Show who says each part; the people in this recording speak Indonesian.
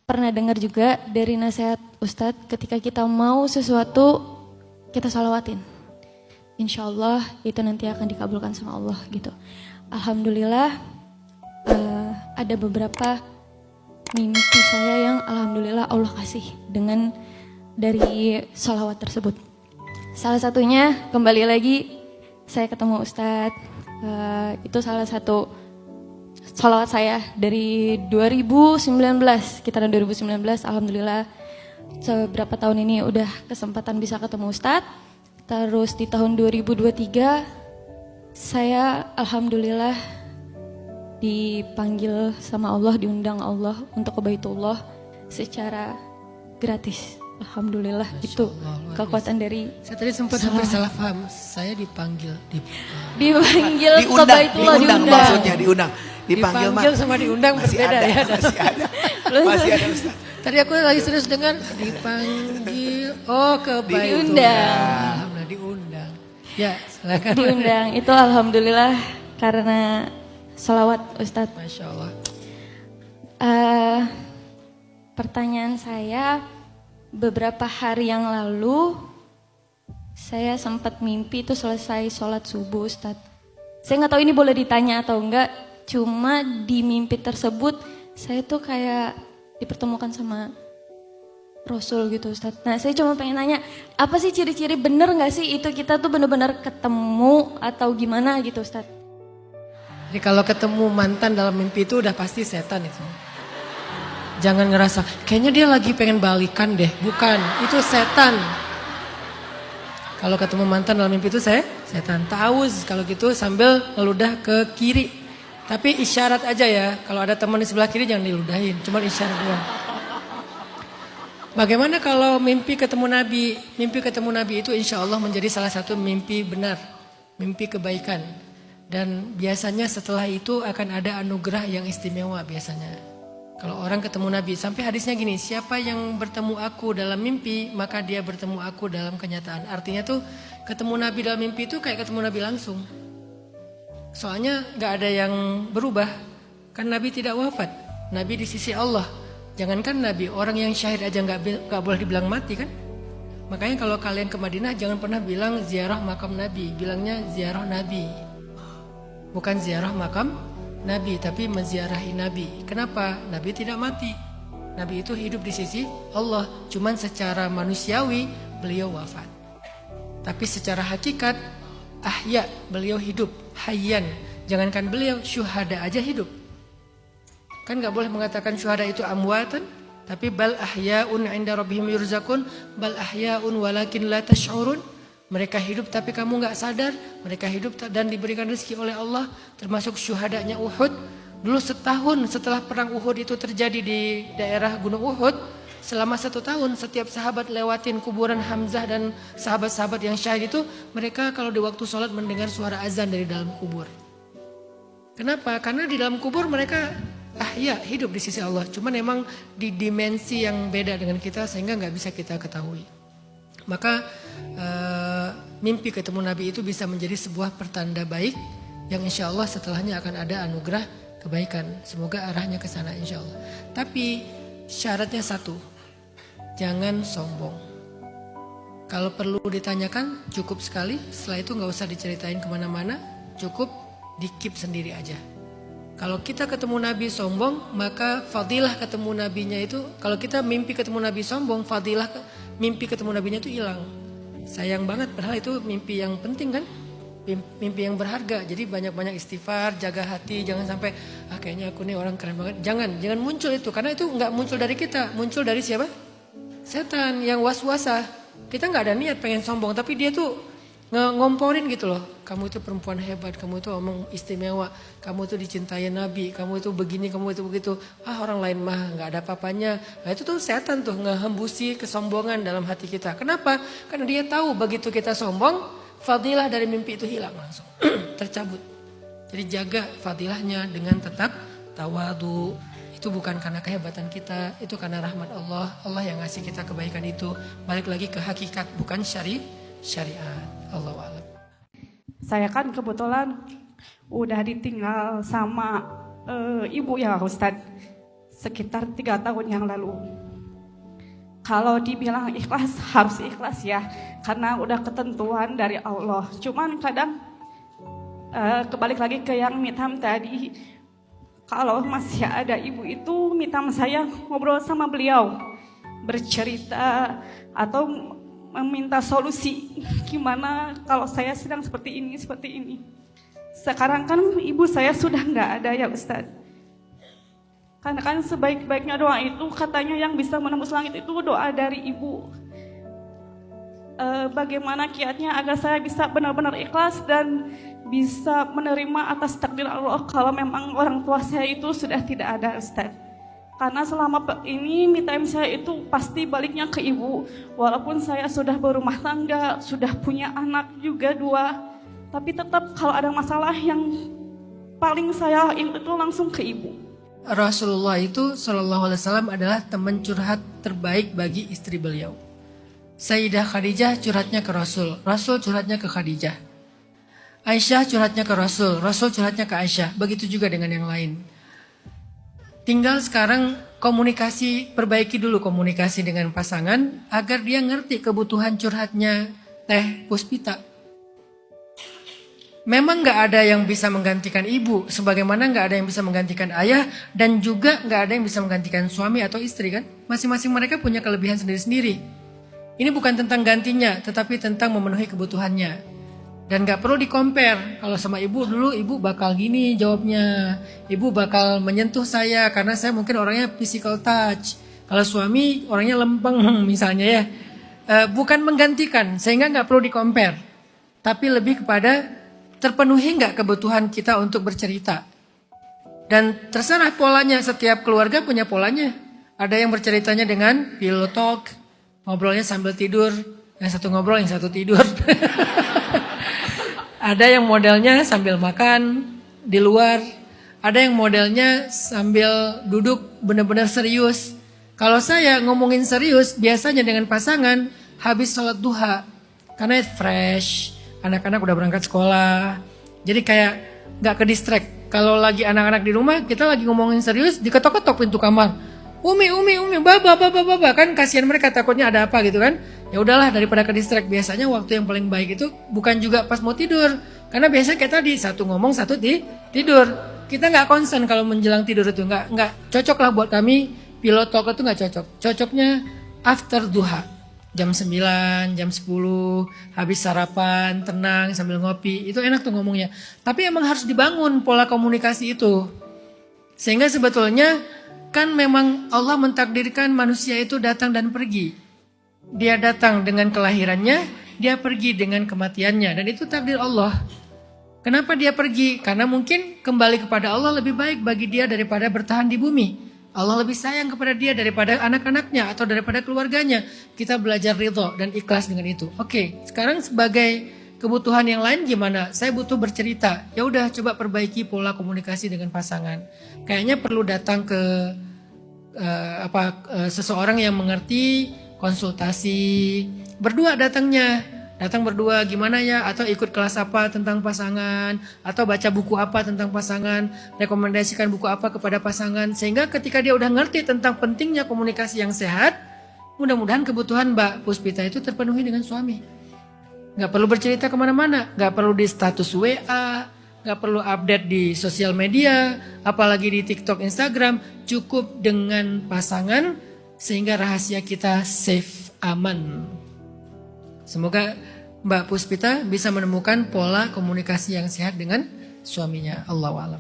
Speaker 1: pernah dengar juga dari nasihat Ustadz, ketika kita mau sesuatu, kita sholawatin. Insya Allah itu nanti akan dikabulkan sama Allah gitu. Alhamdulillah ada beberapa mimpi saya yang alhamdulillah Allah kasih dengan dari sholawat tersebut. Salah satunya kembali lagi saya ketemu Ustadz, itu salah satu sholawat saya dari 2019, sekitaran 2019. Alhamdulillah seberapa tahun ini udah kesempatan bisa ketemu Ustadz. Terus di tahun 2023 saya alhamdulillah dipanggil sama Allah, diundang Allah untuk ke Baitullah secara gratis. Alhamdulillah itu kekuatan dari.
Speaker 2: Saya tadi sempat hampir salah paham. Saya dipanggil
Speaker 1: ke Baitullah, diundang.
Speaker 3: Maksudnya diundang. Dipanggil
Speaker 2: sama diundang
Speaker 3: masih
Speaker 2: berbeda
Speaker 3: ada,
Speaker 2: ya.
Speaker 3: Masih ada Ustaz.
Speaker 2: Tadi aku lagi serius dengar dipanggil, ke Baitullah. Alhamdulillah diundang. Ya, silakan.
Speaker 1: Diundang itu alhamdulillah karena sholawat Ustadz.
Speaker 2: Masya Allah.
Speaker 1: Pertanyaan saya, beberapa hari yang lalu saya sempat mimpi itu selesai sholat subuh Ustadz. Saya nggak tahu ini boleh ditanya atau enggak, cuma di mimpi tersebut saya tuh kayak dipertemukan sama Rasul gitu Ustadz. Nah saya cuma pengen nanya, apa sih ciri-ciri bener gak sih itu kita tuh bener-bener ketemu atau gimana gitu Ustadz?
Speaker 2: Jadi kalau ketemu mantan dalam mimpi itu udah pasti setan itu. Jangan ngerasa, kayaknya dia lagi pengen balikan deh. Bukan, itu setan. Kalau ketemu mantan dalam mimpi itu setan. Ta'awuz kalau gitu sambil ngeludah ke kiri. Tapi isyarat aja ya, kalau ada teman di sebelah kiri jangan diludahin, cuma isyarat doang. Bagaimana kalau mimpi ketemu Nabi? Mimpi ketemu Nabi itu insya Allah menjadi salah satu mimpi benar, mimpi kebaikan. Dan biasanya setelah itu akan ada anugerah yang istimewa biasanya. Kalau orang ketemu Nabi, sampai hadisnya gini, siapa yang bertemu aku dalam mimpi, maka dia bertemu aku dalam kenyataan. Artinya tuh ketemu Nabi dalam mimpi itu kayak ketemu Nabi langsung. Soalnya gak ada yang berubah, kan Nabi tidak wafat, Nabi di sisi Allah. Jangankan Nabi, orang yang syahid aja gak boleh dibilang mati kan. Makanya kalau kalian ke Madinah jangan pernah bilang ziarah makam Nabi, bilangnya ziarah Nabi. Bukan ziarah makam Nabi, tapi menziarahi Nabi. Kenapa? Nabi tidak mati. Nabi itu hidup di sisi Allah. Cuman secara manusiawi beliau wafat. Tapi secara hakikat ahya, beliau hidup. Hayyan. Jangankan beliau, syuhada aja hidup. Kan gak boleh mengatakan syuhada itu amwatan. Tapi bal ahya'un inda rabbihim yurzakun. Bal ahya'un walakin la tash'urun. Mereka hidup tapi kamu gak sadar. Mereka hidup dan diberikan rezeki oleh Allah. Termasuk syuhadanya Uhud. Dulu setahun setelah perang Uhud itu terjadi di daerah Gunung Uhud. Selama 1 tahun setiap sahabat lewatin kuburan Hamzah dan sahabat-sahabat yang syahid itu. Mereka kalau di waktu sholat mendengar suara azan dari dalam kubur. Kenapa? Karena di dalam kubur mereka hidup di sisi Allah. Cuman memang di dimensi yang beda dengan kita sehingga gak bisa kita ketahui. Maka mimpi ketemu Nabi itu bisa menjadi sebuah pertanda baik yang insya Allah setelahnya akan ada anugerah kebaikan. Semoga arahnya ke sana insya Allah. Tapi syaratnya satu, jangan sombong. Kalau perlu ditanyakan cukup sekali, setelah itu gak usah diceritain kemana-mana, cukup di-keep sendiri aja. Kalau kita ketemu Nabi sombong, maka fadilah ketemu Nabinya itu, kalau kita mimpi ketemu Nabi sombong, fadilah mimpi ketemu Nabinya itu hilang. Sayang banget, padahal itu mimpi yang penting kan, mimpi yang berharga. Jadi banyak-banyak istighfar, jaga hati, jangan sampai kayaknya aku nih orang keren banget. Jangan muncul itu, karena itu nggak muncul dari kita, muncul dari siapa? Setan yang was-wasah. Kita nggak ada niat pengen sombong, tapi dia tuh ngomporin gitu loh. Kamu itu perempuan hebat, kamu itu omong istimewa, kamu itu dicintai Nabi, kamu itu begini, kamu itu begitu. Orang lain mah nggak ada apa-apanya. Nah itu tuh setan tuh ngehembusi kesombongan dalam hati kita. Kenapa? Karena dia tahu begitu kita sombong, fadilah dari mimpi itu hilang langsung, tercabut. Jadi jaga fadilahnya dengan tetap tawadu. Itu bukan karena kehebatan kita, itu karena rahmat Allah. Allah yang ngasih kita kebaikan itu. Balik lagi ke hakikat, bukan syariat. Allahu a'lam.
Speaker 4: Saya kan kebetulan udah ditinggal sama ibu ya Ustadz. sekitar 3 tahun yang lalu. Kalau dibilang ikhlas, harus ikhlas ya, karena udah ketentuan dari Allah. Cuman kadang kebalik lagi ke yang Mitam tadi, kalau masih ada ibu itu, Mitam saya ngobrol sama beliau, bercerita atau meminta solusi, gimana kalau saya sedang seperti ini. Sekarang kan ibu saya sudah nggak ada ya Ustadz. Karena kan sebaik-baiknya doa itu katanya yang bisa menembus langit itu doa dari ibu. Bagaimana kiatnya agar saya bisa benar-benar ikhlas dan bisa menerima atas takdir Allah kalau memang orang tua saya itu sudah tidak ada Ustaz. Karena selama ini me time saya itu pasti baliknya ke ibu. Walaupun saya sudah berumah tangga, sudah punya anak juga 2, tapi tetap kalau ada masalah yang paling saya itu langsung ke ibu.
Speaker 2: Rasulullah itu Shallallahu Alaihi Wasallam adalah teman curhat terbaik bagi istri beliau. Sayyidah Khadijah curhatnya ke Rasul, Rasul curhatnya ke Khadijah. Aisyah curhatnya ke Rasul, Rasul curhatnya ke Aisyah. Begitu juga dengan yang lain. Tinggal sekarang perbaiki dulu komunikasi dengan pasangan agar dia ngerti kebutuhan curhatnya Teh Puspita. Memang gak ada yang bisa menggantikan ibu, sebagaimana gak ada yang bisa menggantikan ayah, dan juga gak ada yang bisa menggantikan suami atau istri kan. Masing-masing mereka punya kelebihan sendiri-sendiri. Ini bukan tentang gantinya, tetapi tentang memenuhi kebutuhannya. Dan gak perlu di-compare, kalau sama ibu dulu ibu bakal gini jawabnya, ibu bakal menyentuh saya karena saya mungkin orangnya physical touch. Kalau suami orangnya lempeng misalnya ya. Bukan menggantikan, sehingga gak perlu di-compare. Tapi lebih kepada terpenuhi nggak kebutuhan kita untuk bercerita. Dan terserah polanya, setiap keluarga punya polanya. Ada yang berceritanya dengan pillow talk, ngobrolnya sambil tidur, yang satu ngobrol, yang satu tidur. Ada yang modelnya sambil makan di luar, ada yang modelnya sambil duduk benar-benar serius. Kalau saya ngomongin serius, biasanya dengan pasangan habis sholat duha, karena fresh. Anak-anak udah berangkat sekolah. Jadi kayak gak ke distract. Kalau lagi anak-anak di rumah, kita lagi ngomongin serius, diketok-ketok pintu kamar. Umi, baba. Kan kasihan mereka, takutnya ada apa gitu kan. Ya udahlah, daripada ke distract. Biasanya waktu yang paling baik itu bukan juga pas mau tidur. Karena biasanya kita di satu ngomong, satu tidur. Kita gak concern kalau menjelang tidur itu. Gak cocok lah buat kami. Pillow talk itu gak cocok. Cocoknya after duha. Jam 9, jam 10, habis sarapan, tenang sambil ngopi. Itu enak tuh ngomongnya. Tapi emang harus dibangun pola komunikasi itu. Sehingga sebetulnya kan memang Allah mentakdirkan manusia itu datang dan pergi. Dia datang dengan kelahirannya, dia pergi dengan kematiannya. Dan itu takdir Allah. Kenapa dia pergi? Karena mungkin kembali kepada Allah lebih baik bagi dia daripada bertahan di bumi. Allah lebih sayang kepada dia daripada anak-anaknya atau daripada keluarganya. Kita belajar ridho dan ikhlas dengan itu. Oke, sekarang sebagai kebutuhan yang lain gimana? Saya butuh bercerita. Ya udah, coba perbaiki pola komunikasi dengan pasangan. Kayaknya perlu datang ke seseorang yang mengerti, konsultasi. Berdua datangnya. Datang berdua gimana ya, atau ikut kelas apa tentang pasangan, atau baca buku apa tentang pasangan, rekomendasikan buku apa kepada pasangan, sehingga ketika dia udah ngerti tentang pentingnya komunikasi yang sehat, mudah-mudahan kebutuhan Mbak Puspita itu terpenuhi dengan suami. Gak perlu bercerita kemana-mana, gak perlu di status WA, gak perlu update di sosial media, apalagi di TikTok, Instagram, cukup dengan pasangan sehingga rahasia kita safe, aman. Semoga Mbak Puspita bisa menemukan pola komunikasi yang sehat dengan suaminya. Allahu a'lam.